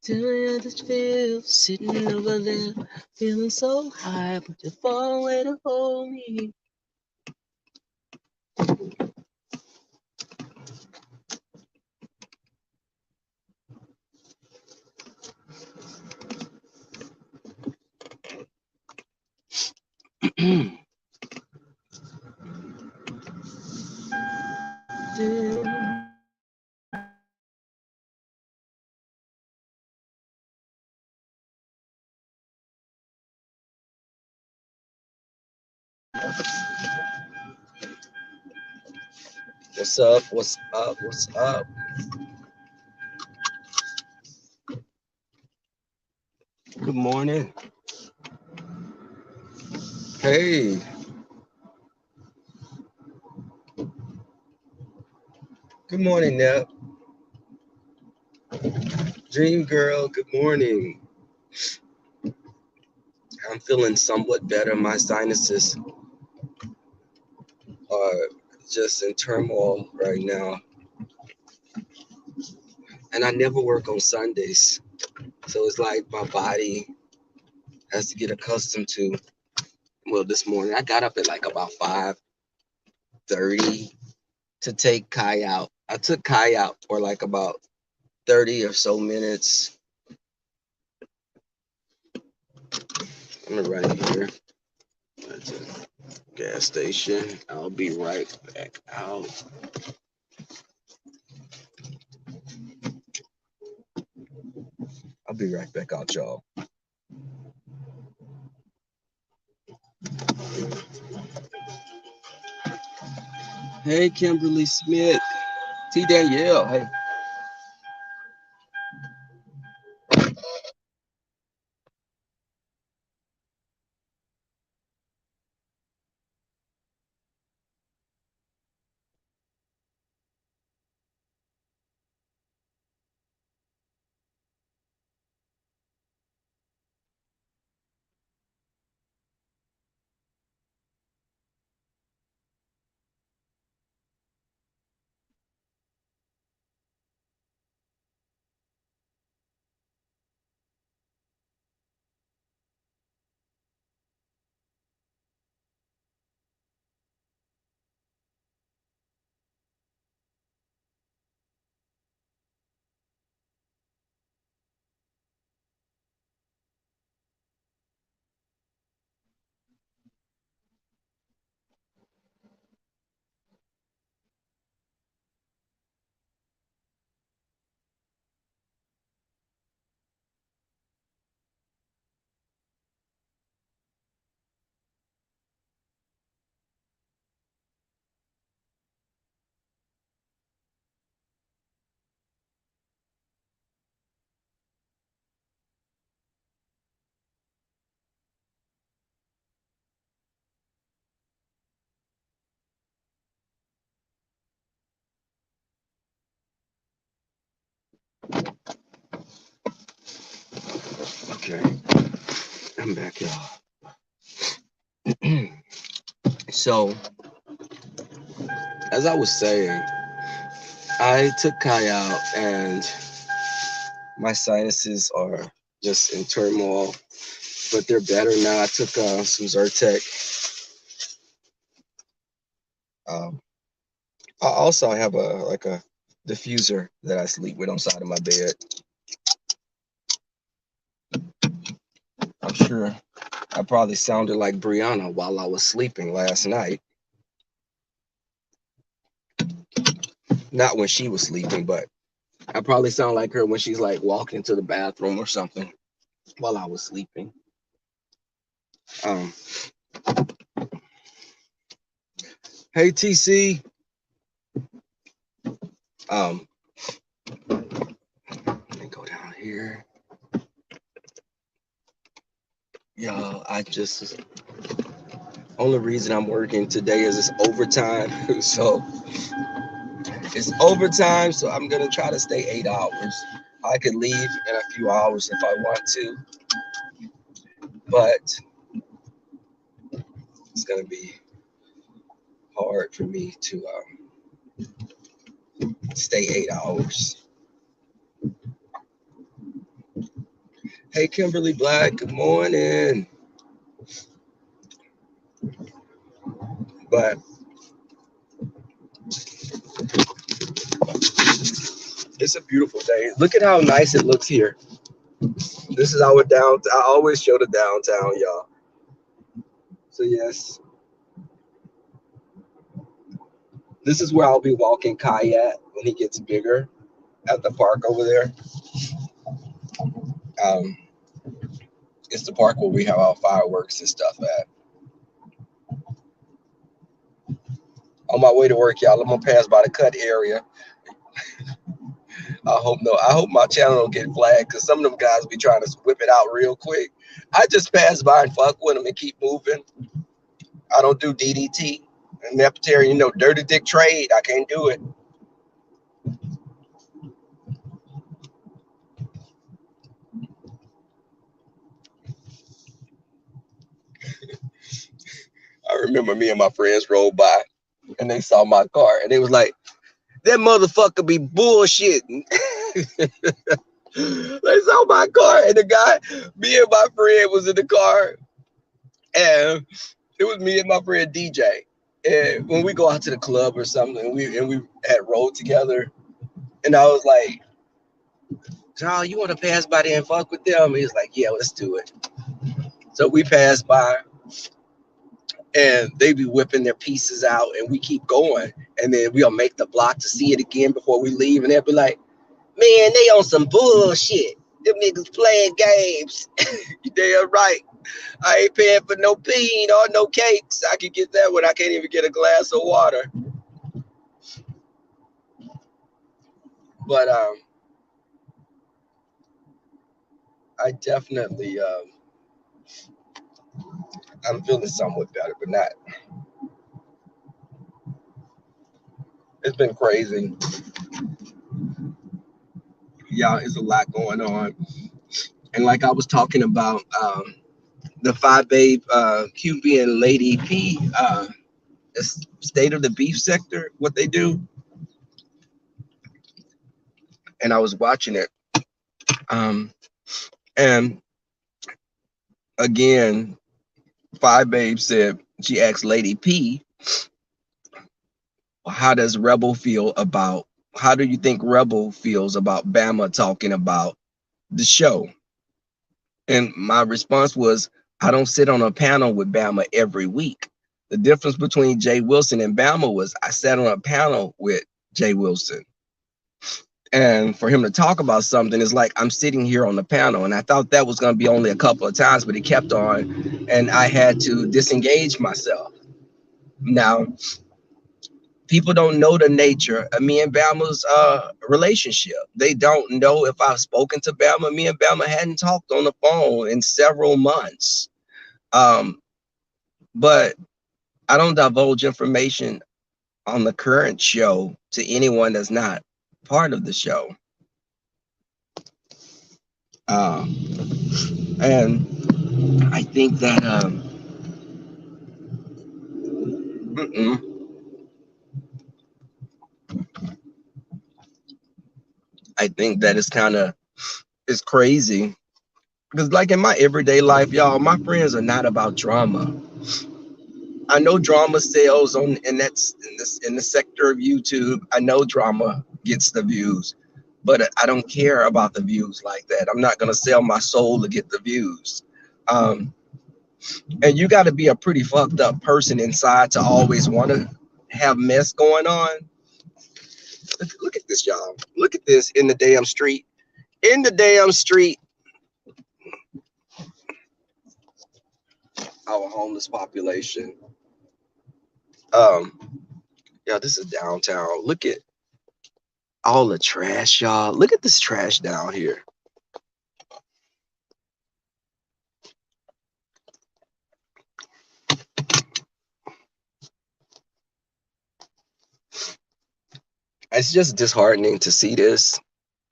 Tell me how this feels, sitting over there, feeling so high, but you're far away to hold me. What's up? What's up? What's up? Good morning. Hey, good morning, Nep. Dream girl, good morning. I'm feeling somewhat better. My sinuses are just in turmoil right now. And I never work on Sundays. So it's like my body has to get accustomed to. Well, this morning I got up at like about 5:30 to take Kai out. I took Kai out for like about 30 or so minutes. I'm gonna run here at the gas station. I'll be right back out. I'll be right back out, y'all. Hey, Kimberly Smith. T. Danielle. Hey. Okay. I'm back, y'all. So, as I was saying, I took Kai out and my sinuses are just in turmoil, but they're better now. I took some Zyrtec. Um, I also have a diffuser that I sleep with on the side of my bed. I'm sure I probably sounded like Brianna while I was sleeping last night. Not when she was sleeping, but I probably sound like her when she's like walking to the bathroom or something while I was sleeping. Um, hey TC. Let me go down here. Y'all, I just only reason I'm working today is it's overtime. So it's overtime, so I'm gonna try to stay 8 hours. I could leave in a few hours if I want to, but it's gonna be hard for me to stay 8 hours. Hey, Kimberly Black, good morning. But it's a beautiful day. Look at how nice it looks here. This is our downtown. I always show the downtown, y'all. So yes, this is where I'll be walking Kai at when he gets bigger at the park over there. Um, it's the park where we have our fireworks and stuff at. On my way to work, y'all, I'm gonna pass by the cut area. I hope my channel don't get flagged because some of them guys be trying to whip it out real quick. I just pass by and fuck with them and keep moving. I don't do DDT and Neptarian, dirty dick trade. I can't do it. I remember me and my friends rolled by and they saw my car and they was like, that motherfucker be bullshitting. They saw my car and the guy, me and my friend was in the car and it was me and my friend DJ. And when we go out to the club or something, we had rolled together, and I was like, John, you want to pass by there and fuck with them? He was like, yeah, let's do it. So we passed by, and they be whipping their pieces out, and we keep going, and then we'll make the block to see it again before we leave, and they'll be like, man, they on some bullshit. Them niggas playing games. You damn right. I ain't paying for no bean or no cakes. I can get that when I can't even get a glass of water. But I definitely I'm feeling somewhat better, but not. It's been crazy. Yeah, it's a lot going on. And like I was talking about, the Five Babe QB and Lady P, state of the beef sector, what they do. And I was watching it. And again, Five Babe said, she asked Lady P, how do you think Rebel feels about Bama talking about the show? And my response was, I don't sit on a panel with Bama every week. The difference between Jay Wilson and Bama was I sat on a panel with Jay Wilson. And for him to talk about something is like I'm sitting here on the panel. And I thought that was going to be only a couple of times, but he kept on. And I had to disengage myself. Now, people don't know the nature of me and Bama's relationship. They don't know if I've spoken to Bama. Me and Bama hadn't talked on the phone in several months. But I don't divulge information on the current show to anyone that's not part of the show. And I think that I think that it's crazy because like in my everyday life, y'all, my friends are not about drama. I know drama sells and that's in the sector of YouTube. I know drama gets the views, but I don't care about the views like that. I'm not gonna sell my soul to get the views. And you got to be a pretty fucked up person inside to always want to have mess going on. Look at this, y'all. Look at this in the damn street. In the damn street. Our homeless population. Yeah, this is downtown. Look at all the trash, y'all. Look at this trash down here. It's just disheartening to see this.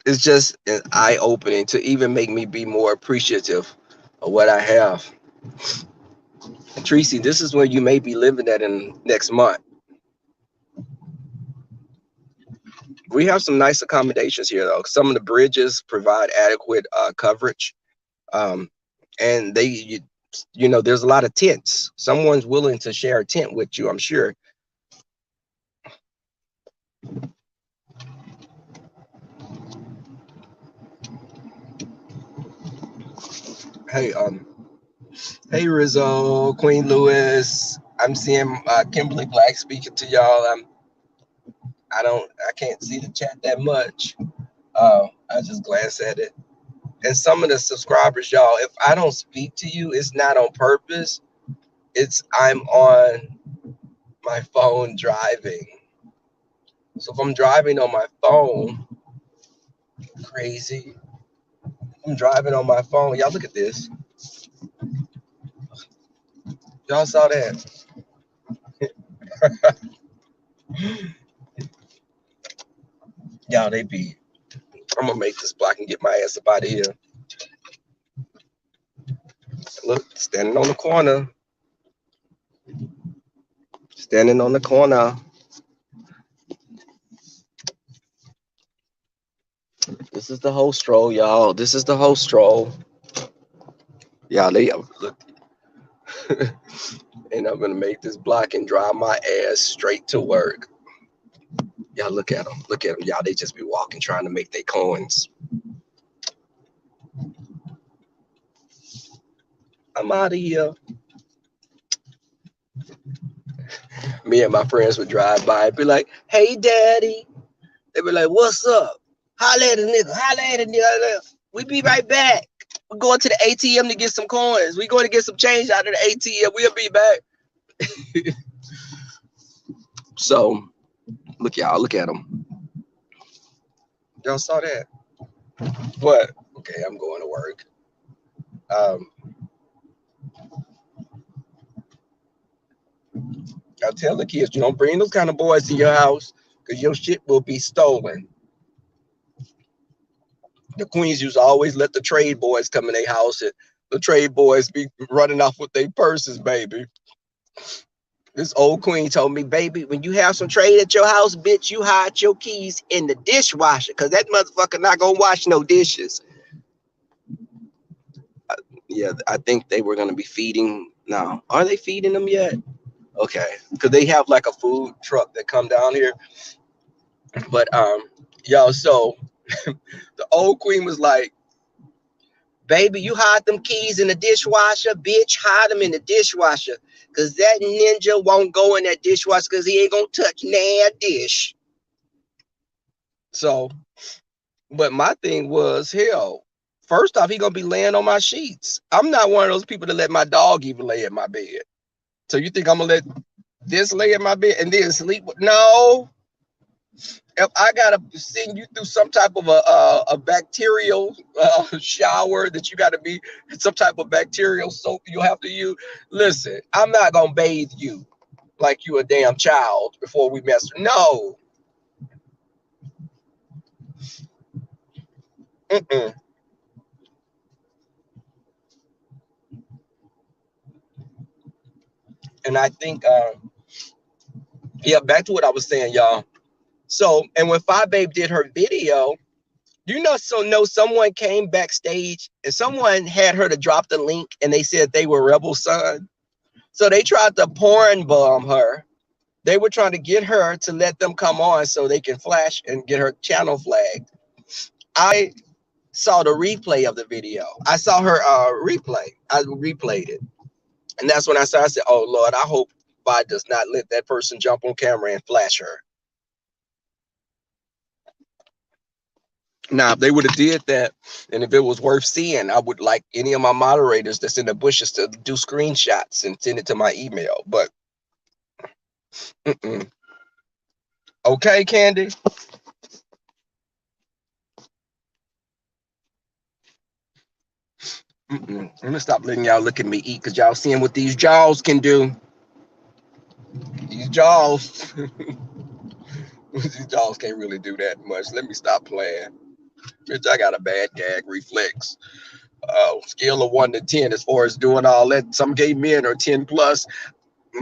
It's just eye-opening to even make me be more appreciative of what I have. Tracy, this is where you may be living at in next month. We have some nice accommodations here, though. Some of the bridges provide adequate coverage. And you know, there's a lot of tents. Someone's willing to share a tent with you, I'm sure. Hey, hey Rizzo, Queen Lewis. I'm seeing Kimberly Black speaking to y'all. I can't see the chat that much. I just glance at it. And some of the subscribers, y'all, if I don't speak to you, it's not on purpose. It's I'm on my phone driving. So if I'm driving on my phone, crazy. I'm driving on my phone. Y'all look at this. Y'all saw that? Y'all, they be. I'm gonna make this block and get my ass up out of here. Look, standing on the corner. Standing on the corner. This is the whole stroll, y'all. This is the whole stroll. Y'all, they look. And I'm gonna make this block and drive my ass straight to work. Y'all look at them. Look at them. Y'all, they just be walking trying to make their coins. I'm out of here. Me and my friends would drive by and be like, hey, daddy. They be like, what's up? Holla at a nigga. Holla at a nigga. We be right back. We're going to the ATM to get some coins. We're going to get some change out of the ATM. We'll be back. So, look, y'all. Look at them. Y'all saw that? What? Okay, I'm going to work. I tell the kids, you don't bring those kind of boys to your house because your shit will be stolen. The queens used to always let the trade boys come in their house, and the trade boys be running off with their purses, baby. This old queen told me, baby, when you have some trade at your house, bitch, you hide your keys in the dishwasher because that motherfucker not gonna wash no dishes. Yeah, I think they were gonna be feeding. No, are they feeding them yet? Okay, because they have like a food truck that come down here. But y'all, so the old queen was like, baby, you hide them keys in the dishwasher, bitch, hide them in the dishwasher. Cause that ninja won't go in that dishwasher because he ain't gonna touch that dish. So, but my thing was, hell, first off, he gonna be laying on my sheets. I'm not one of those people that let my dog even lay in my bed. So you think I'm gonna let this lay in my bed and then sleep? No. If I gotta send you through some type of a bacterial shower that you gotta be some type of bacterial soap you'll have to use, listen, I'm not gonna bathe you like you a damn child before we mess. No. Mm-mm. And I think, yeah, back to what I was saying, y'all. So, and when Five Babe did her video, someone came backstage and someone had her to drop the link and they said they were Rebel Son. So they tried to porn bomb her. They were trying to get her to let them come on so they can flash and get her channel flagged. I saw the replay of the video. I saw her replay. I replayed it. And that's when I said, oh, Lord, I hope God does not let that person jump on camera and flash her. Now, if they would have did that, and if it was worth seeing, I would like any of my moderators that's in the bushes to do screenshots and send it to my email. But, okay, Candy. I'm gonna stop letting y'all look at me eat because y'all seeing what these jaws can do. These jaws, these jaws can't really do that much. Let me stop playing. Bitch, I got a bad gag reflex. Scale of 1 to 10 as far as doing all that. Some gay men are 10 plus.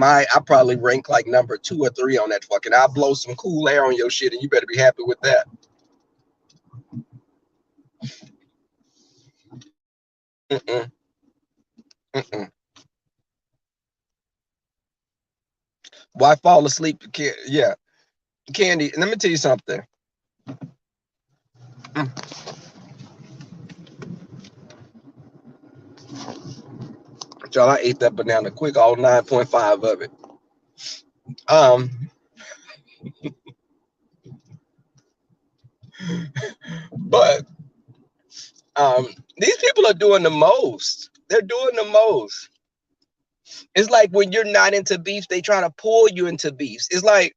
I probably rank like number 2 or 3 on that fucking. I'll blow some cool air on your shit, and you better be happy with that. Mm-mm. Mm-mm. Why fall asleep? Yeah, Candy. Let me tell you something. Mm. Y'all, I ate that banana quick, all 9.5 of it. Um, but um, these people are doing the most. They're doing the most. It's like when you're not into beef, they try to pull you into beefs. It's like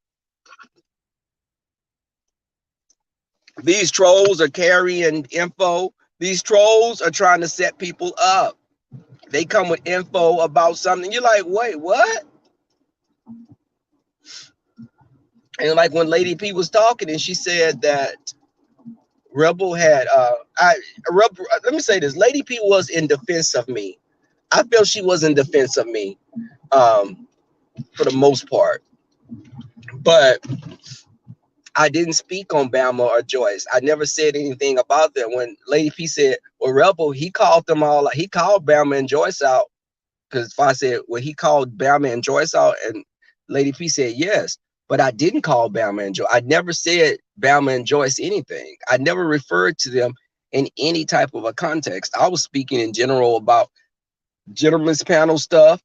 these trolls are carrying info. These trolls are trying to set people up. They come with info about something. You're like, wait, what? And like when Lady P was talking and she said that Rebel had Rebel, let me say this. Lady P was in defense of me. I feel she was in defense of me um for the most part. But I didn't speak on Bama or Joyce. I never said anything about them. When Lady P said, well, Rebel, he called them all, he called Bama and Joyce out. Because if I said, well, he called Bama and Joyce out, and Lady P said yes, but I didn't call Bama and Joyce. I never said Bama and Joyce anything. I never referred to them in any type of a context. I was speaking in general about gentlemen's panel stuff.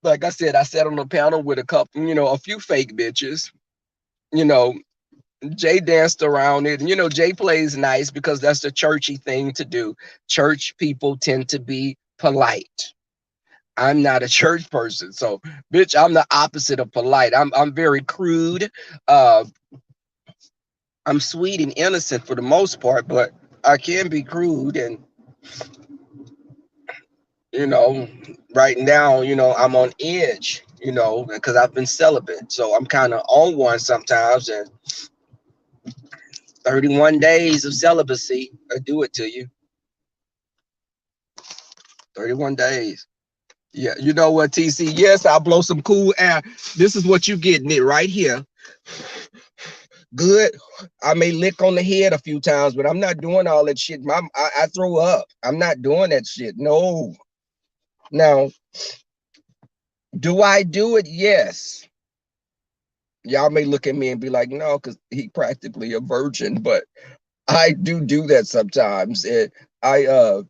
Like I said, I sat on a panel with a couple, a few fake bitches. You know, Jay danced around it. And, Jay plays nice because that's the churchy thing to do. Church people tend to be polite. I'm not a church person, so bitch, I'm the opposite of polite. I'm very crude. Uh, I'm sweet and innocent for the most part, but I can be crude. And you know, right now, I'm on edge. Because I've been celibate, so I'm kind of on one sometimes. And 31 days of celibacy, I do it to you. 31 days. Yeah, you know what, TC? Yes, I'll blow some cool air. This is what you getting it right here. Good. I may lick on the head a few times, but I'm not doing all that shit. I throw up. I'm not doing that shit. No. Now, do I do it? Yes. Y'all may look at me and be like, no, because he practically a virgin, but I do that sometimes. I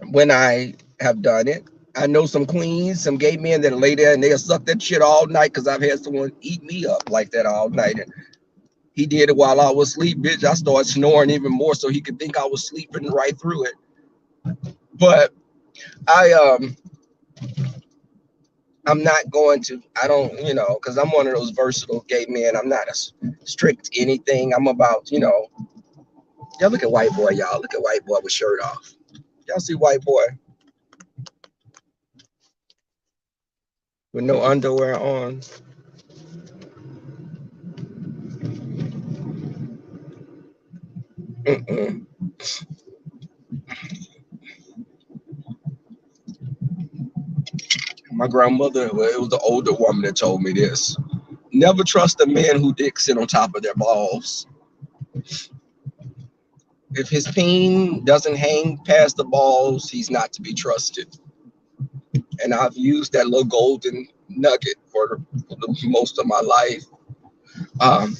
when I have done it, I know some queens, some gay men that lay there and they'll suck that shit all night because I've had someone eat me up like that all night. And he did it while I was asleep, bitch. I started snoring even more so he could think I was sleeping right through it. But I'm not going to. I don't, because I'm one of those versatile gay men. I'm not a strict anything. I'm about, y'all look at white boy, y'all. Look at white boy with shirt off. Y'all see white boy with no underwear on. Mm-mm. My grandmother, well, it was the older woman that told me this. Never trust a man who dick sit on top of their balls. If his peen doesn't hang past the balls, he's not to be trusted. And I've used that little golden nugget for the most of my life. Um,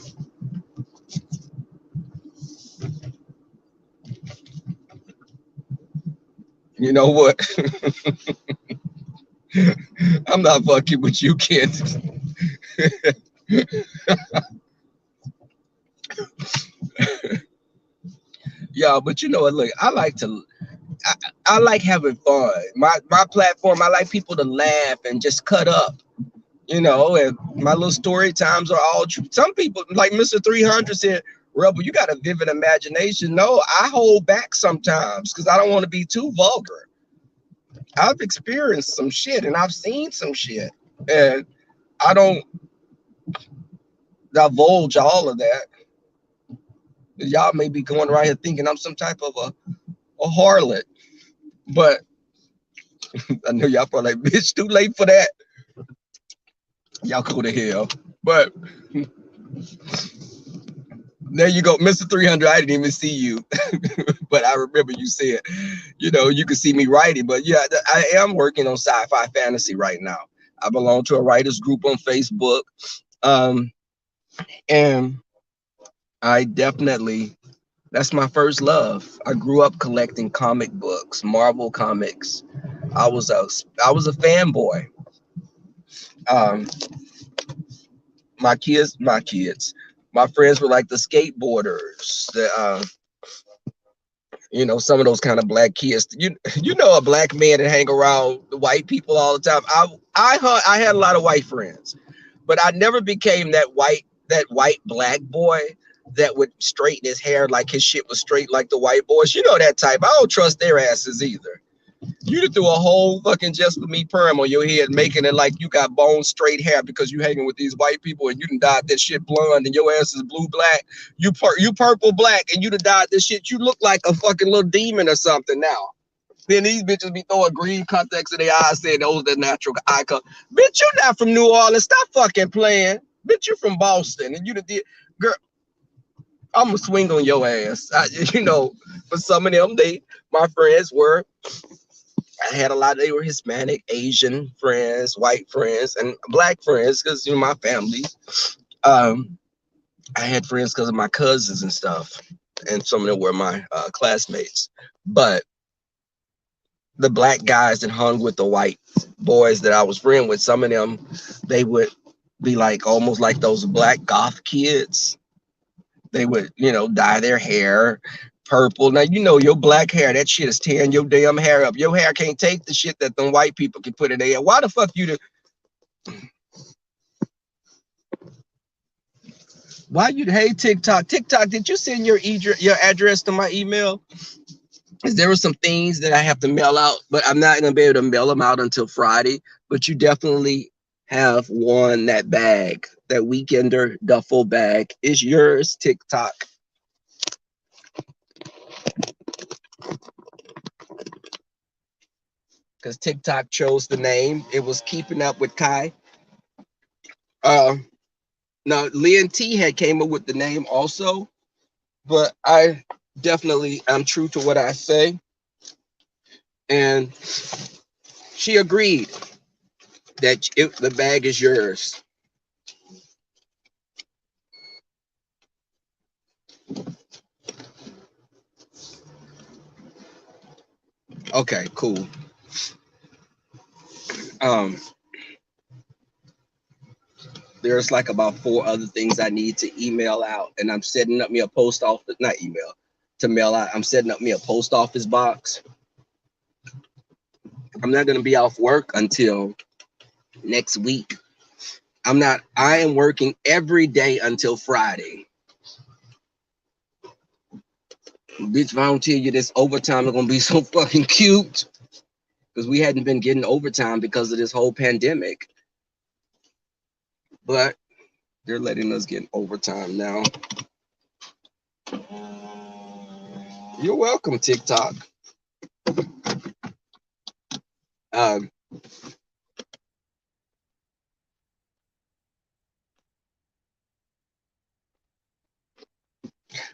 you know what? I'm not fucking with you, kid. Yeah, but you know what? Look, I, I like having fun. My platform, I like people to laugh and just cut up. And my little story times are all true. Some people, like Mr. 300 said, Rebel, you got a vivid imagination. No, I hold back sometimes because I don't want to be too vulgar. I've experienced some shit and I've seen some shit. And I don't divulge all of that. Y'all may be going right here thinking I'm some type of a harlot. But I know y'all probably like, bitch, too late for that. Y'all go to hell. But There you go, Mr. 300. I didn't even see you, but I remember you said, you can see me writing. But yeah, I am working on sci-fi fantasy right now. I belong to a writers group on Facebook, um, and I definitely that's my first love. I grew up collecting comic books, Marvel comics. I was a I was a fanboy. Um, my friends were like the skateboarders, some of those kind of black kids. A black man that hang around the white people all the time. I had a lot of white friends, but I never became that white black boy that would straighten his hair like his shit was straight like the white boys. You know that type. I don't trust their asses either. You'd threw a whole fucking just for me perm on your head, making it like you got bone straight hair because you hanging with these white people and you done dyed that shit blonde and your ass is blue black. You purple black and you done dyed this shit. You look like a fucking little demon or something now. Then these bitches be throwing green contacts in their eyes saying those are the natural eye color. Bitch, you not from New Orleans. Stop fucking playing. Bitch, you from Boston and you did girl. I'm gonna swing on your ass. For some of them, my friends were I had a lot. They were Hispanic, Asian friends, white friends, and black friends because my family. Um, I had friends because of my cousins and stuff, and some of them were my classmates. But the black guys that hung with the white boys that I was friend with, some of them, they would be like almost like those black goth kids. They would, dye their hair purple. Now, your black hair, that shit is tearing your damn hair up. Your hair can't take the shit that them white people can put in there. Why the fuck hey, TikTok, did you send your address to my email? Because there were some things that I have to mail out, but I'm not going to be able to mail them out until Friday. But you definitely have won that bag. That Weekender duffel bag is yours, TikTok. Because TikTok chose the name. It was keeping up with Kai. Now, Leon T had came up with the name also, but I definitely am true to what I say. And she agreed that the bag is yours. Okay, cool. There's like about 4 other things I need to email out, and I'm setting up me a post office, not email, to mail out. I'm setting up me a post office box. I'm not going to be off work until next week. I am working every day until Friday. Bitch, if I don't tell you this overtime is going to be so fucking cute, because we hadn't been getting overtime because of this whole pandemic. But they're letting us get overtime now. You're welcome, TikTok.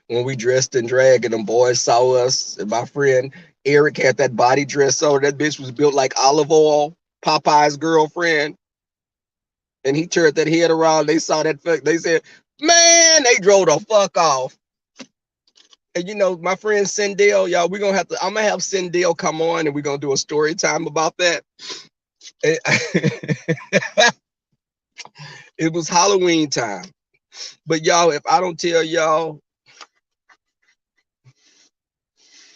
When we dressed in drag and them boys saw us, and my friend Eric had that body dress on, that bitch was built like olive oil, Popeye's girlfriend. And he turned that head around, they saw that, they said, man, they drove the fuck off. And my friend Sindel, y'all, I'm gonna have Sindel come on and we're gonna do a story time about that. It was Halloween time. But y'all, if I don't tell y'all,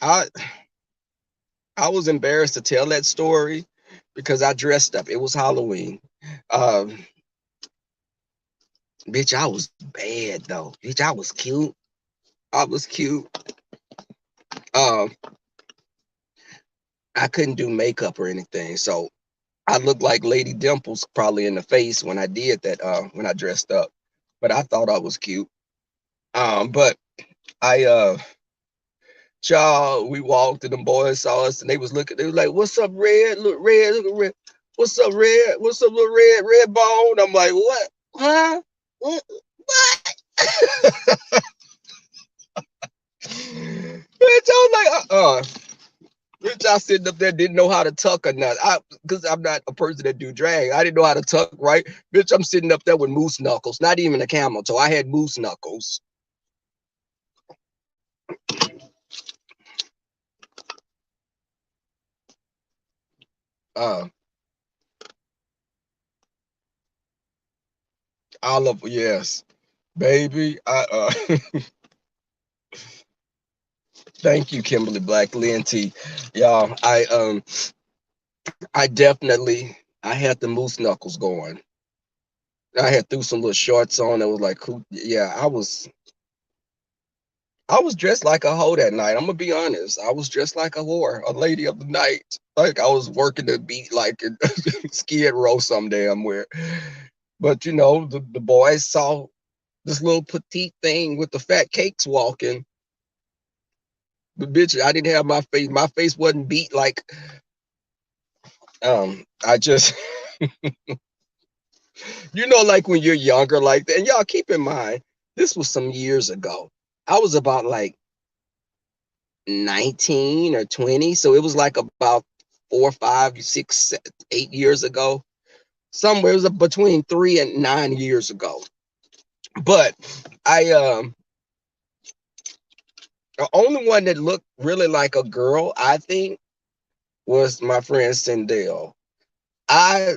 I was embarrassed to tell that story because I dressed up. It was Halloween. Bitch, I was bad though. Bitch, I was cute. I couldn't do makeup or anything, so I looked like Lady Dimples probably in the face when I did that. When I dressed up, but I thought I was cute. But y'all, we walked and them boys saw us and they was looking. They was like, "What's up, Red? Look, Red. Look at Red. What's up, Red? What's up, little Red Bone?" I'm like, "What? Huh? What?" Bitch, I was like, bitch, I sitting up there didn't know how to tuck or not. Because I'm not a person that do drag. I didn't know how to tuck, right? Bitch, I'm sitting up there with moose knuckles, not even a camel toe. I had moose knuckles. Uh, Olive, yes, baby. Thank you, Kimberly Black, Lynn T. Y'all, I definitely, I had the moose knuckles going. I had threw some little shorts on. It was like, yeah, I was dressed like a hoe that night. I'm gonna be honest. I was dressed like a whore, a lady of the night. Like I was working the beat like a Skid Row some damn where. But the boys saw this little petite thing with the fat cakes walking. But bitch, I didn't have my face. My face wasn't beat like I just like when you're younger like that. And y'all keep in mind, this was some years ago. I was about like 19 or 20. So it was like about 4, 5, 6, 8 years ago. Somewhere it was between 3 and 9 years ago. But I the only one that looked really like a girl, I think, was my friend Sindel. I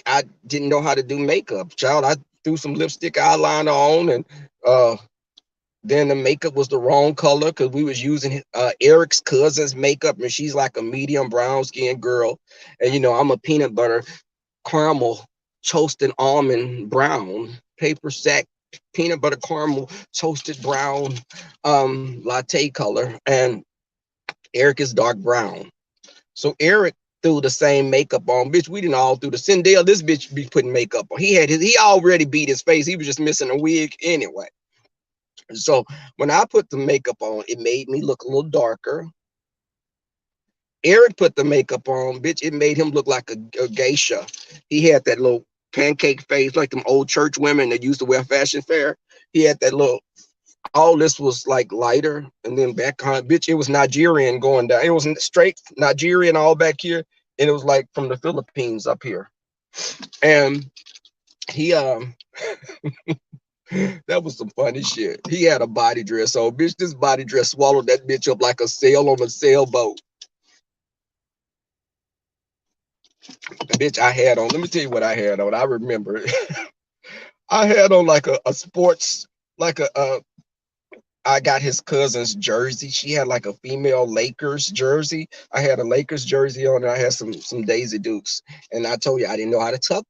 I didn't know how to do makeup. Child, I threw some lipstick eyeliner on and uh then the makeup was the wrong color because we was using Eric's cousin's makeup, and she's like a medium brown skinned girl. And I'm a peanut butter caramel toasted almond brown paper sack peanut butter caramel toasted brown latte color, and Eric is dark brown. So Eric threw the same makeup on. Bitch, we didn't all through the Sindel. This bitch be putting makeup on. He already beat his face. He was just missing a wig anyway. So when I put the makeup on, it made me look a little darker. Eric put the makeup on, bitch. It made him look like a geisha. He had that little pancake face, like them old church women that used to wear fashion fair. He had that little. All this was like lighter, and then back on, bitch. It was Nigerian going down. It was straight Nigerian all back here, and it was like from the Philippines up here. And he that was some funny shit. He had a body dress on, bitch. This body dress swallowed that bitch up like a sail on a sailboat. Bitch, I had on. Let me tell you what I had on. I remember. I had on like a sports, like I got his cousin's jersey. She had like a female Lakers jersey. I had a Lakers jersey on, and I had some Daisy Dukes. And I told you I didn't know how to tuck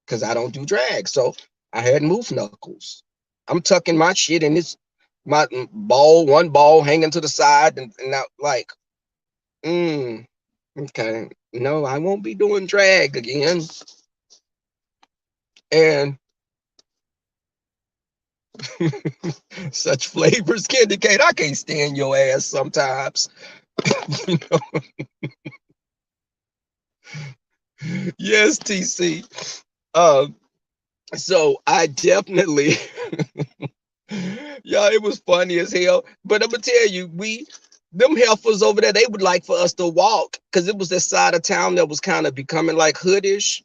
because I don't do drag. So I had moose knuckles. I'm tucking my shit, and it's my one ball hanging to the side, and I like, okay, no, I won't be doing drag again. And such flavors, Candy Cane. I can't stand your ass sometimes. you know? Yes, TC. Um, so I definitely, yeah, it was funny as hell. But I'm gonna tell you, them heifers over there, they would like for us to walk because it was that side of town that was kind of becoming like hoodish.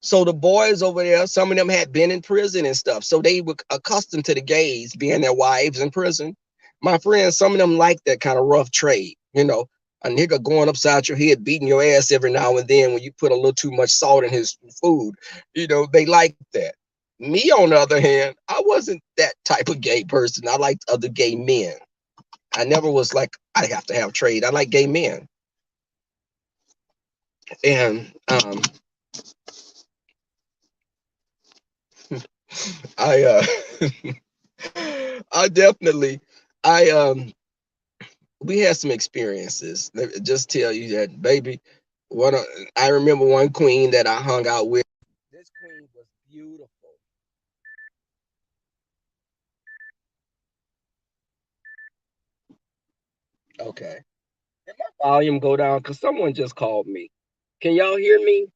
So the boys over there, some of them had been in prison and stuff. So they were accustomed to the gays being their wives in prison. My friends, some of them like that kind of rough trade, a nigga going upside your head, beating your ass every now and then when you put a little too much salt in his food. They like that. Me, on the other hand, I wasn't that type of gay person. I liked other gay men. I never was like, I have to have trade. I like gay men. And I I definitely I we had some experiences. Let me just tell you that, baby. One I remember one queen that I hung out with. This queen was beautiful. Okay. Did my volume go down? Because someone just called me. Can y'all hear me?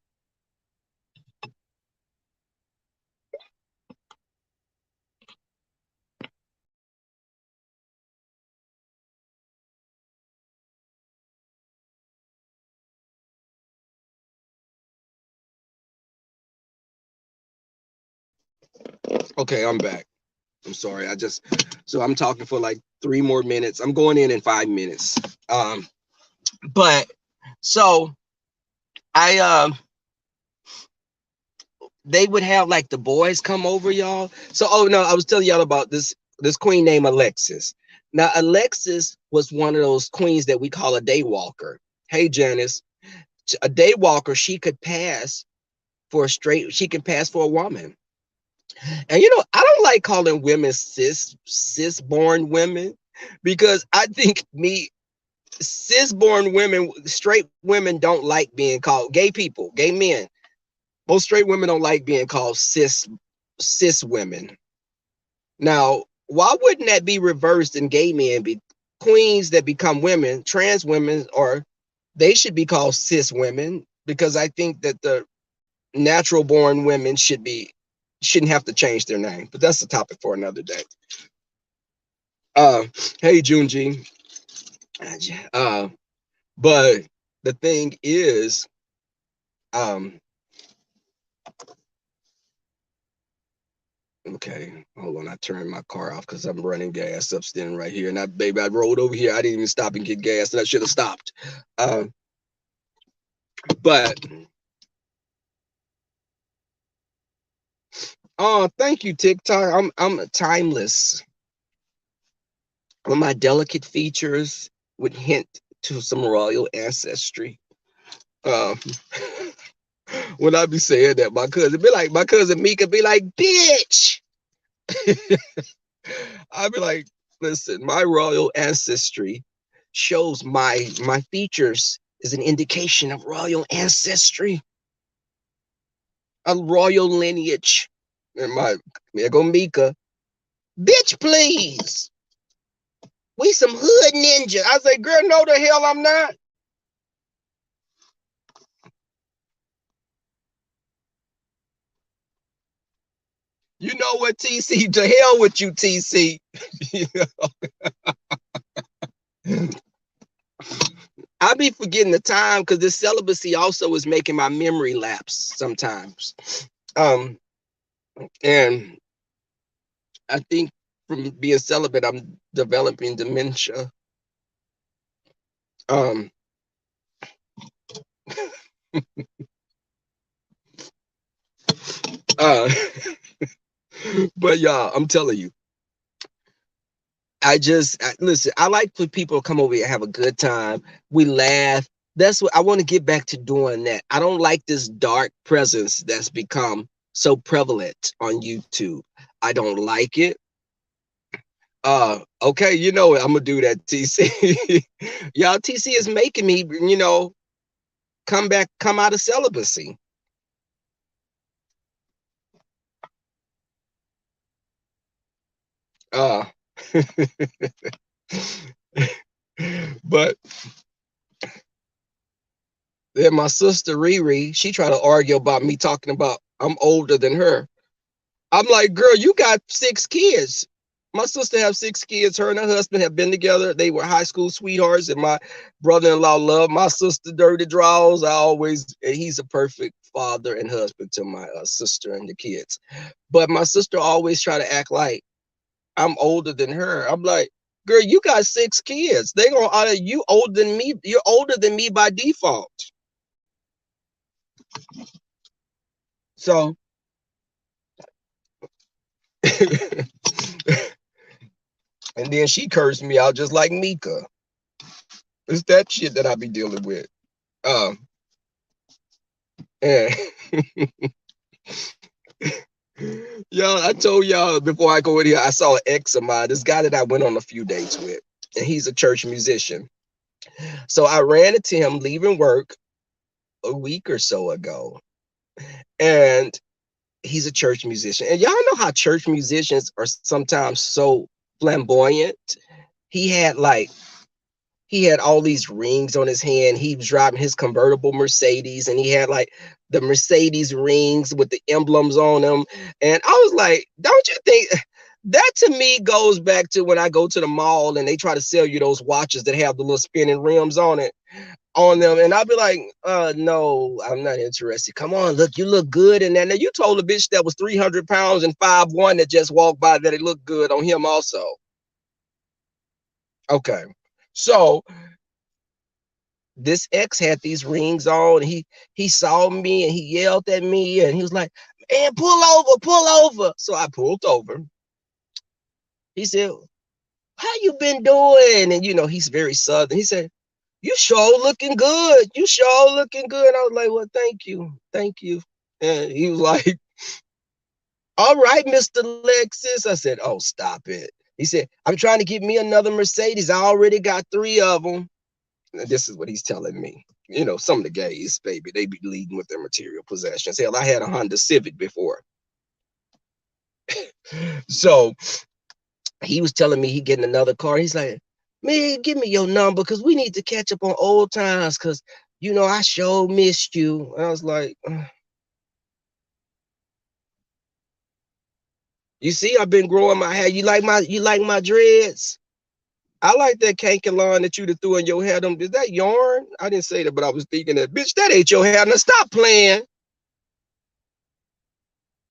Okay, I'm back. I'm sorry. So I'm talking for like 3 more minutes. I'm going in 5 minutes. But so I they would have like the boys come over, y'all. So oh no, I was telling y'all about this queen named Alexis. Now Alexis was one of those queens that we call a day walker. Hey Janice, a day walker, she can pass for a woman. And I don't like calling women cis born women, because I think cis born women, straight women don't like being called, gay people, gay men, most straight women don't like being called cis women. Now, why wouldn't that be reversed, and gay men be queens that become women, trans women, or they should be called cis women? Because I think that the natural born women shouldn't have to change their name. But that's a topic for another day. Hey Junji. But the thing is, okay, hold on. I turned my car off because I'm running gas up standing right here. And I rolled over here. I didn't even stop and get gas, and I should have stopped. But oh, thank you, TikTok. I'm timeless. My delicate features would hint to some royal ancestry. Um, when I be saying that, my cousin Mika be like, bitch. I'd be like, listen, my royal ancestry shows my features is an indication of royal ancestry, a royal lineage. And there go Mika, bitch, please. We some hood ninja. I say, girl, no the hell I'm not. You know what, TC? To hell with you, TC. I be forgetting the time because this celibacy also is making my memory lapse sometimes. And I think from being celibate, I'm developing dementia. Um, uh, but y'all, I'm telling you, listen. I like for people to come over here and have a good time. We laugh. That's what I want to get back to doing. That I don't like this dark presence that's become so prevalent on YouTube. I don't like it. Okay, you know what? I'm gonna do that, TC. Y'all, TC is making me, come out of celibacy. Uh, but then my sister Riri, she tried to argue about me talking about I'm older than her. I'm like, girl, you got 6 kids. My sister have 6 kids. Her and her husband have been together. They were high school sweethearts, and my brother-in-law loved my sister dirty draws. He's a perfect father and husband to my sister and the kids. But my sister always try to act like I'm older than her. I'm like, girl, you got 6 kids. They gonna honor you older than me. You're older than me by default. So and then she cursed me out just like Mika. It's that shit that I be dealing with. And y'all, I told y'all before I go in here, I saw an ex of mine, this guy that I went on a few dates with, and he's a church musician. So I ran into him leaving work a week or so ago, and he's a church musician. And y'all know how church musicians are sometimes so flamboyant. He had all these rings on his hand. He was driving his convertible Mercedes, and he had like the Mercedes rings with the emblems on them. And I was like, don't you think that to me goes back to when I go to the mall and they try to sell you those watches that have the little spinning rims on it? on them, and I'll be like, no, I'm not interested. Come on, look, you look good in that. Now you told a bitch that was 300 pounds and 5'1" that just walked by that it looked good on him also. Okay. So this ex had these rings on. He saw me and he yelled at me and he was like, man, pull over, pull over. So I pulled over. He said, how you been doing? And he's very southern. He said, you sure looking good. You sure looking good. I was like, well, thank you. Thank you. And he was like, all right, Mr. Lexus. I said, oh, stop it. He said, I'm trying to get me another Mercedes. I already got 3 of them. And this is what he's telling me. Some of the gays, baby, they be leading with their material possessions. Hell, I had a Honda Civic before. So he was telling me he getting another car. He's like, man, give me your number because we need to catch up on old times because, I sure missed you. And I was like, you see, I've been growing my hair. You like my dreads? I like that kanky line that you threw in your hair. Is that yarn? I didn't say that, but I was thinking that, bitch, that ain't your hair. Now stop playing.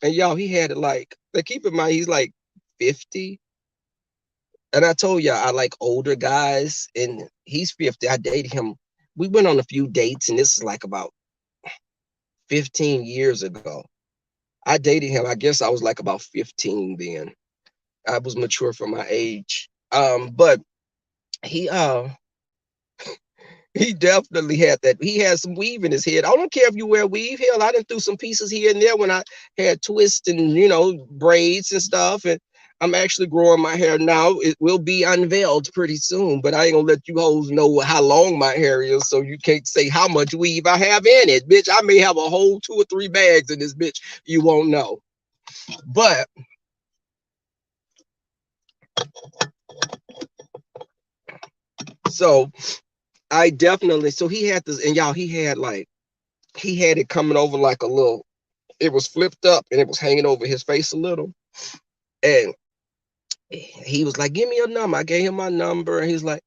And y'all, he had it like, keep in mind, he's like 50. And I told y'all, I like older guys, and he's 50. I dated him. We went on a few dates, and this is like about 15 years ago. I dated him. I guess I was like about 15 then. I was mature for my age. But he he definitely had that. He had some weave in his head. I don't care if you wear weave. Hell, I done threw some pieces here and there when I had twists and braids and stuff. And I'm actually growing my hair now. It will be unveiled pretty soon, but I ain't gonna let you hoes know how long my hair is, so you can't say how much weave I have in it, bitch. I may have a whole 2 or 3 bags in this bitch. You won't know. But so I definitely. So he had this, and y'all, he had it coming over like a little. It was flipped up and it was hanging over his face a little. And he was like, give me your number. I gave him my number. And he's like,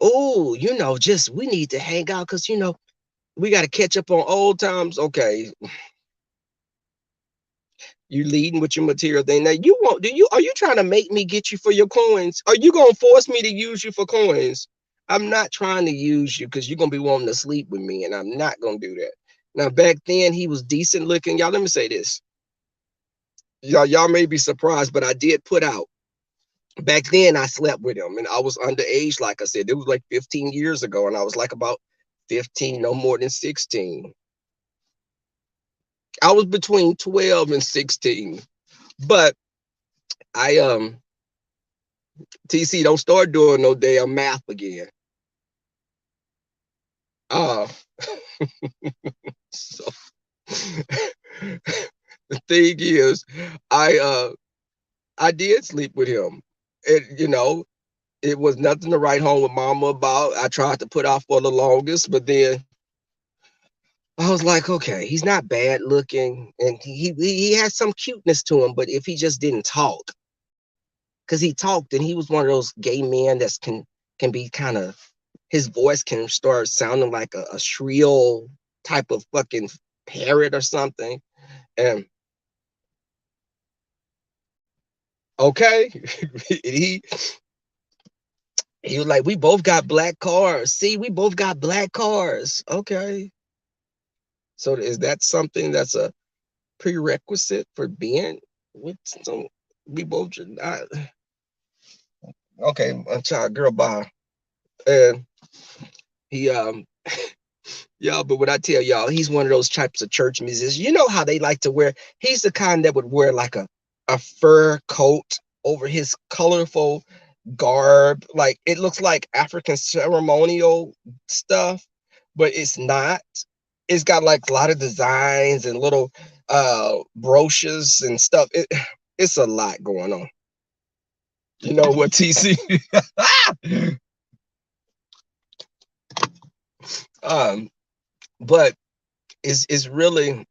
oh, just we need to hang out because, we got to catch up on old times. Okay. You leading with your material thing. Now are you trying to make me get you for your coins? Are you going to force me to use you for coins? I'm not trying to use you because you're going to be wanting to sleep with me. And I'm not going to do that. Now, back then he was decent looking. Y'all, let me say this. Y'all may be surprised, but I did put out. Back then, I slept with him, and I was underage. Like I said, it was like 15 years ago, and I was like about 15, no more than 16. I was between 12 and 16, but I TC, don't start doing no damn math again. So the thing is, I did sleep with him, and it was nothing to write home with mama about. I tried to put off for the longest, but then I was like, okay, he's not bad looking, and he has some cuteness to him. But if he just didn't talk, because he talked, and he was one of those gay men that can be kind of, his voice can start sounding like a shrill type of fucking parrot or something. And okay, he was like, we both got black cars. See, we both got black cars. Okay. So is that something that's a prerequisite for being with some? We both should not. Okay, I'm child girl bye. And he y'all, but what I tell y'all, he's one of those types of church musicians. You know how they like to wear, he's the kind that would wear like a fur coat over his colorful garb. Like it looks like African ceremonial stuff, but it's not. It's got like a lot of designs and little brochures and stuff. It's a lot going on. You know what, TC? But it's really,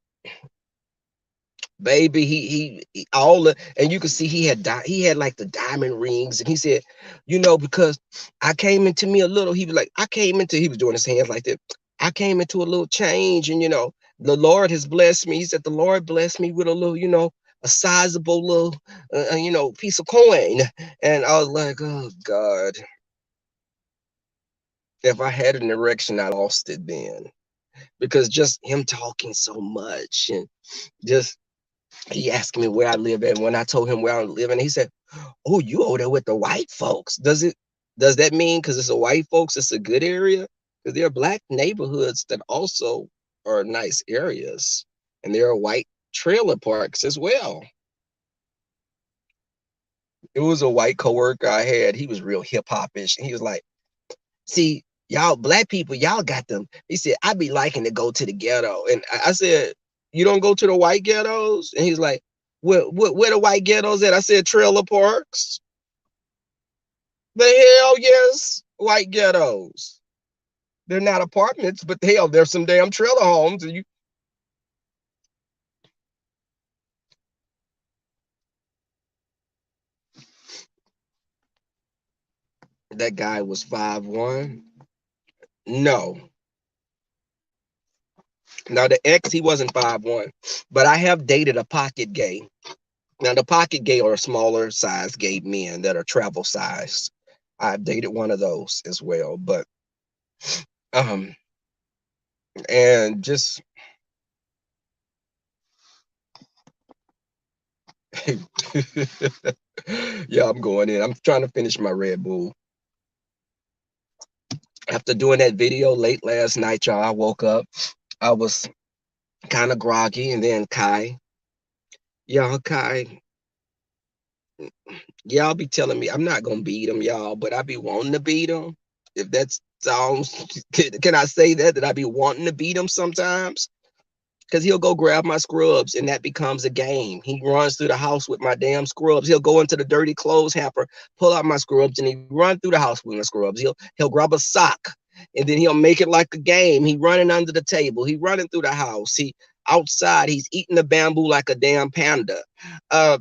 baby. He all the, and you could see he had like the diamond rings, and he said, because I came into me a little. He was like, he was doing his hands like that. I came into a little change, and the Lord has blessed me. He said the Lord blessed me with a little, a sizable little, piece of coin. And I was like, oh God, if I had an erection, I lost it then, because just him talking so much, and just he asked me where I live at. And when I told him where I live, and he said, "Oh, you over there with the white folks? Does that mean because it's a white folks, it's a good area? Because there are black neighborhoods that also are nice areas, and there are white trailer parks as well." It was a white coworker I had. He was real hip hopish. He was like, "See, y'all black people, y'all got them." He said, "I be liking to go to the ghetto." And I said, "You don't go to the white ghettos?" And he's like, where the white ghettos at?" I said, "Trailer parks." The hell yes, white ghettos. They're not apartments, but hell, there's some damn trailer homes. And that guy was 5'1". No. Now the ex, he wasn't 5'1", but I have dated a pocket gay. Now the pocket gay are smaller size gay men that are travel size. I've dated one of those as well, but um and just yeah, I'm going in. I'm trying to finish my Red Bull. After doing that video late last night, y'all, I woke up. I was kind of groggy, and then Kai, y'all be telling me I'm not gonna beat him, y'all, but I be wanting to beat him. If that sounds, can I say that I be wanting to beat him sometimes? Because he'll go grab my scrubs, and that becomes a game. He runs through the house with my damn scrubs. He'll go into the dirty clothes hamper, pull out my scrubs, and he run through the house with my scrubs. He'll grab a sock, and then he'll make it like a game. He running under the table. He running through the house. He outside. He's eating the bamboo like a damn panda. Uh,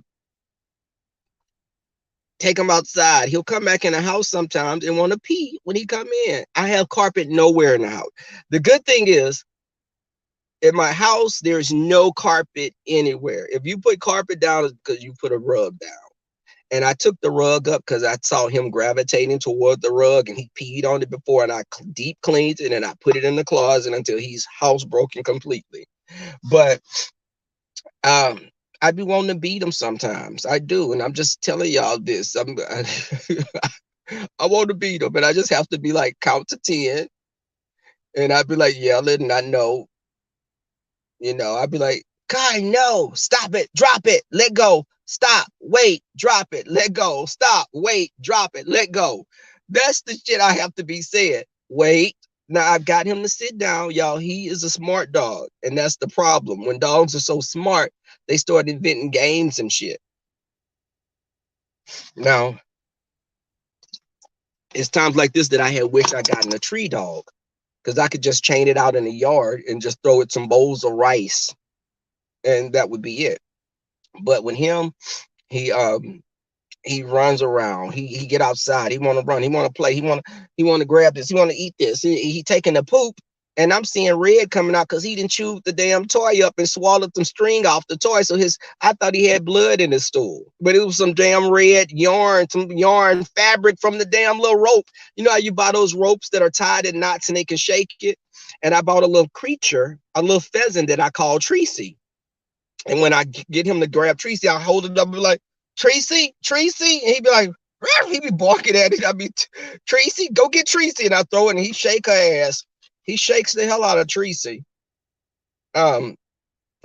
Take him outside. He'll come back in the house sometimes and want to pee when he come in. I have carpet nowhere in the house. The good thing is, in my house, there's no carpet anywhere. If you put carpet down, it's because you put a rug down. And I took the rug up because I saw him gravitating toward the rug, and he peed on it before, and I deep cleaned it, and I put it in the closet until he's housebroken completely. But um, I be wanting to beat him sometimes. I do, and I'm just telling y'all this. I want to beat him, and I just have to be like, count to 10, and I'd be like yelling, I know. I'd be like, "Kai, no, stop it, drop it, let go, stop, wait, drop it, let go, stop, wait, drop it, let go." That's the shit I have to be saying. Wait. Now I've got him to sit down, y'all. He is a smart dog, and that's the problem. When dogs are so smart, they start inventing games and shit. Now, it's times like this that I had wished I gotten a tree dog, because I could just chain it out in the yard and just throw it some bowls of rice, and that would be it. But with him, he he runs around. He get outside. He want to run. He want to play. He want to grab this. He want to eat this. He taking the poop, and I'm seeing red coming out because he didn't chew the damn toy up and swallowed some string off the toy. So I thought he had blood in his stool, but it was some damn red yarn, some yarn fabric from the damn little rope. You know how you buy those ropes that are tied in knots and they can shake it? And I bought a little creature, a little pheasant that I call Tracy. And when I get him to grab Tracy, I hold it up and be like, "Tracy, Tracy," and he'd be like, "Rah!" He'd be barking at it. I'd be, "Tracy, go get Tracy," and I throw it, and he shake her ass. He shakes the hell out of Tracy. Um,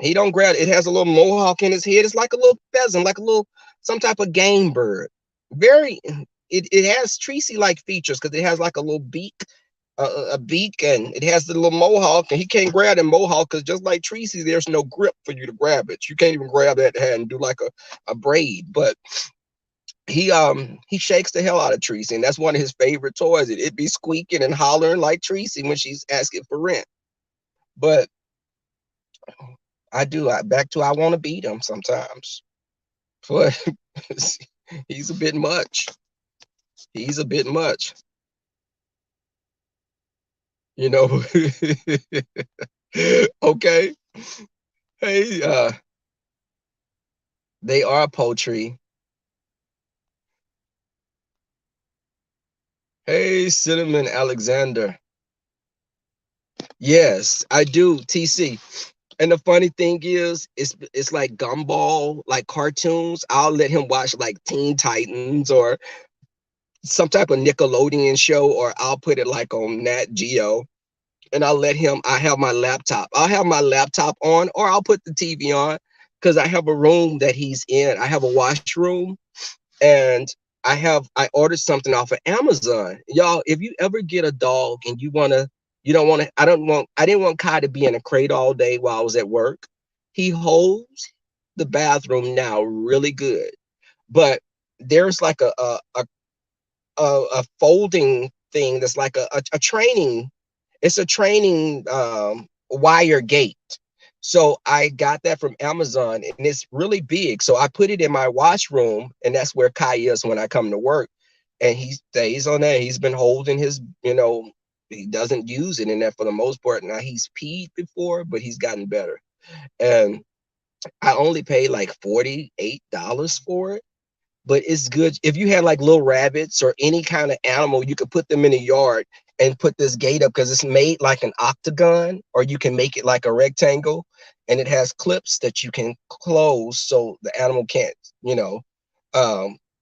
he don't grab it. It has a little mohawk in his head. It's like a little pheasant, like a little some type of game bird. Very. It has Tracy like features because it has like a little beak, a beak, and it has the little mohawk, and he can't grab the mohawk because just like Tracy, there's no grip for you to grab it. You can't even grab that hand and do like a braid. But he shakes the hell out of Tracy, and that's one of his favorite toys. It be squeaking and hollering like Tracy when she's asking for rent. But I do. Back to I want to beat him sometimes, but he's a bit much. He's a bit much, you know. Okay. Hey, they are poultry. Hey, Cinnamon Alexander. Yes, I do. TC. And the funny thing is, it's like gumball, like cartoons. I'll let him watch like Teen Titans or some type of Nickelodeon show, or I'll put it like on Nat Geo, and I'll let him. I have my laptop. I'll have my laptop on, or I'll put the TV on because I have a room that he's in. I have a washroom, and I ordered something off of Amazon. Y'all, if you ever get a dog and you don't want to, I didn't want Kai to be in a crate all day while I was at work. He holds the bathroom now really good, but there's like a folding thing that's like a training. It's a training wire gate. So I got that from Amazon, and it's really big. So I put it in my washroom, and that's where Kai is when I come to work. And he stays on there. He's been holding his, he doesn't use it in there for the most part. Now he's peed before, but he's gotten better. And I only paid like $48 for it, but it's good. If you had like little rabbits or any kind of animal, you could put them in a yard and put this gate up because it's made like an octagon, or you can make it like a rectangle, and it has clips that you can close so the animal can't,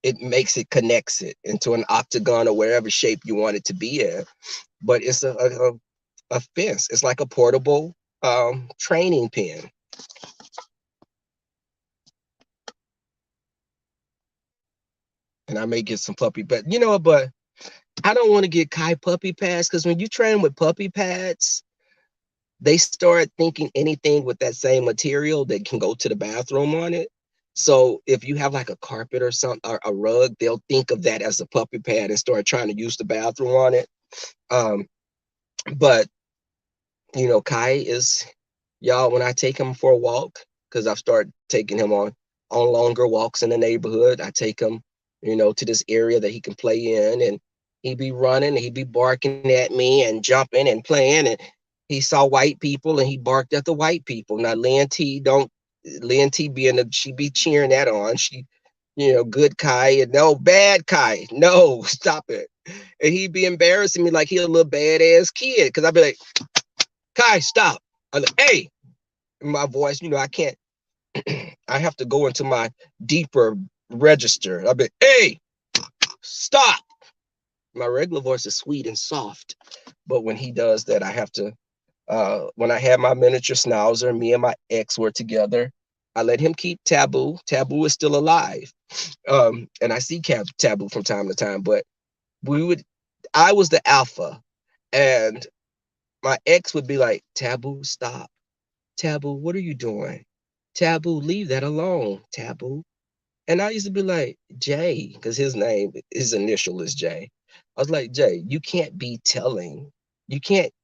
it makes it connects it into an octagon or wherever shape you want it to be in. But it's a fence. It's like a portable training pen. And I may get some puppy, but but I don't want to get Kai puppy pads, because when you train with puppy pads, they start thinking anything with that same material that can go to the bathroom on it. So if you have like a carpet or something, or a rug, they'll think of that as a puppy pad and start trying to use the bathroom on it. Um, but Kai is, y'all, when I take him for a walk, because I've started taking him on longer walks in the neighborhood, I take him, to this area that he can play in, and he'd be running, he'd be barking at me and jumping and playing, and he saw white people and he barked at the white people. Now Lynn T being she be cheering that on. She, good Kai, and no, bad Kai. No, stop it. And he'd be embarrassing me like he a little badass kid. Because I'd be like, Kai, stop. I'm like, hey, my voice, I can't, I have to go into my deeper register. I'll be, hey, stop. My regular voice is sweet and soft. But when he does that, I have to, when I had my miniature schnauzer, me and my ex were together. I let him keep Taboo. Taboo is still alive. And I see Taboo from time to time, but I was the alpha. And my ex would be like, Taboo, stop. Taboo, what are you doing? Taboo, leave that alone, Taboo. And I used to be like, Jay, because his initial is Jay. I was like, Jay, you can't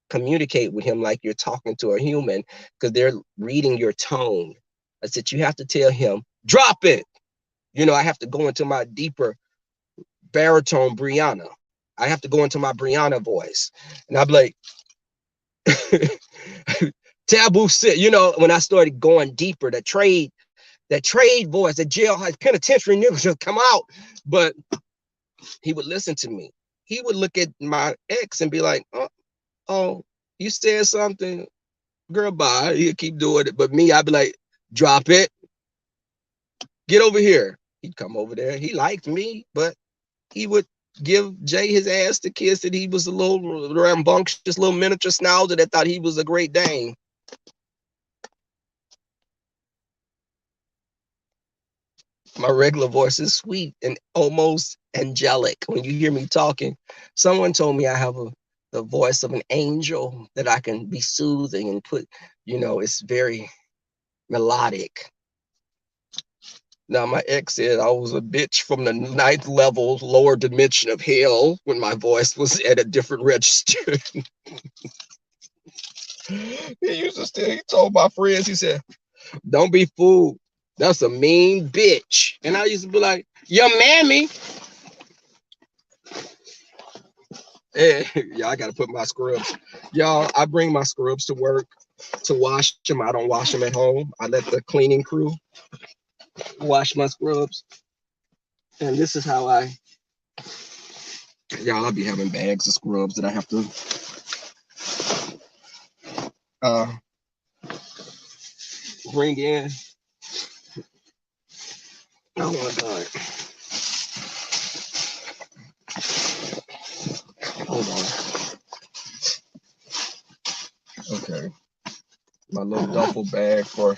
communicate with him like you're talking to a human, because they're reading your tone. I said, you have to tell him, drop it. I have to go into my deeper baritone Brianna. I have to go into my Brianna voice. And I'd be like, Taboo said, when I started going deeper, that trade voice, the jailhouse penitentiary niggas just come out. But he would listen to me. He would look at my ex and be like, oh, you said something, girl, bye. He'd keep doing it. But me, I'd be like, drop it. Get over here. He'd come over there. He liked me, but he would give Jay his ass to kiss, and he was a little rambunctious little miniature schnauzer that thought he was a Great Dane. My regular voice is sweet and almost angelic. When you hear me talking, someone told me I have the voice of an angel, that I can be soothing and it's very melodic. Now, my ex said I was a bitch from the 9th level, lower dimension of hell, when my voice was at a different register. He told my friends, he said, Don't be fooled. That's a mean bitch. And I used to be like, your mammy. Hey, yeah, I gotta put my scrubs. Y'all, I bring my scrubs to work to wash them. I don't wash them at home. I let the cleaning crew wash my scrubs. And this is how y'all, I'll be having bags of scrubs that I have to uh, bring in. Oh my God. Hold on. Okay. My little duffel bag for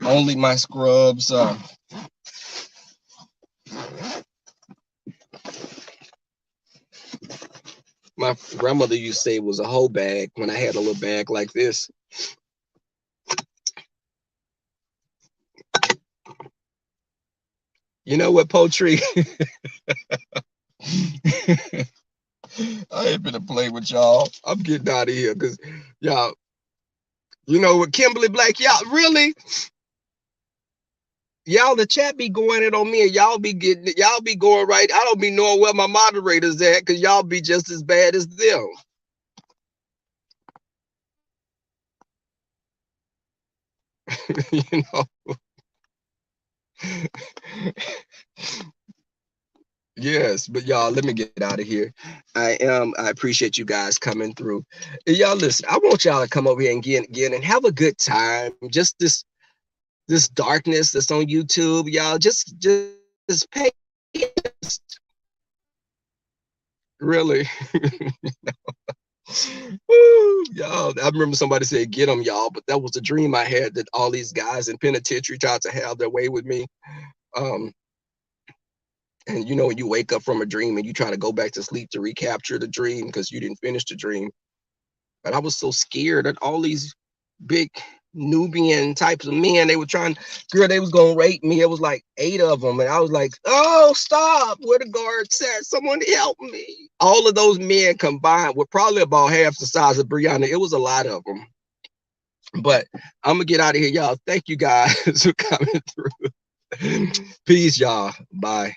only my scrubs. My grandmother used to say it was a whole bag when I had a little bag like this. You know what, Poetry? I ain't gonna play with y'all. I'm getting out of here because y'all, you know what, Kimberly Black, y'all really, y'all, the chat be going it on me, and y'all be going right. I don't be knowing where my moderators at because y'all be just as bad as them. You know. Yes, but y'all, let me get out of here. I appreciate you guys coming through. Y'all listen, I want y'all to come over here and again and have a good time. Just this darkness that's on YouTube, y'all. Just pay. Really. Woo, y'all, I remember somebody said, "Get them, y'all," but that was a dream I had, that all these guys in penitentiary tried to have their way with me. And you know, when you wake up from a dream and you try to go back to sleep to recapture the dream because you didn't finish the dream. But I was so scared that all these big Nubian types of men, they were trying, girl, they was gonna rape me. It was like 8 of them, and I was like, "Oh, stop!" Where the guard said, "Someone help me!" All of those men combined were probably about half the size of Brianna. It was a lot of them. But I'm gonna get out of here, y'all. Thank you guys for coming through. Peace, y'all. Bye.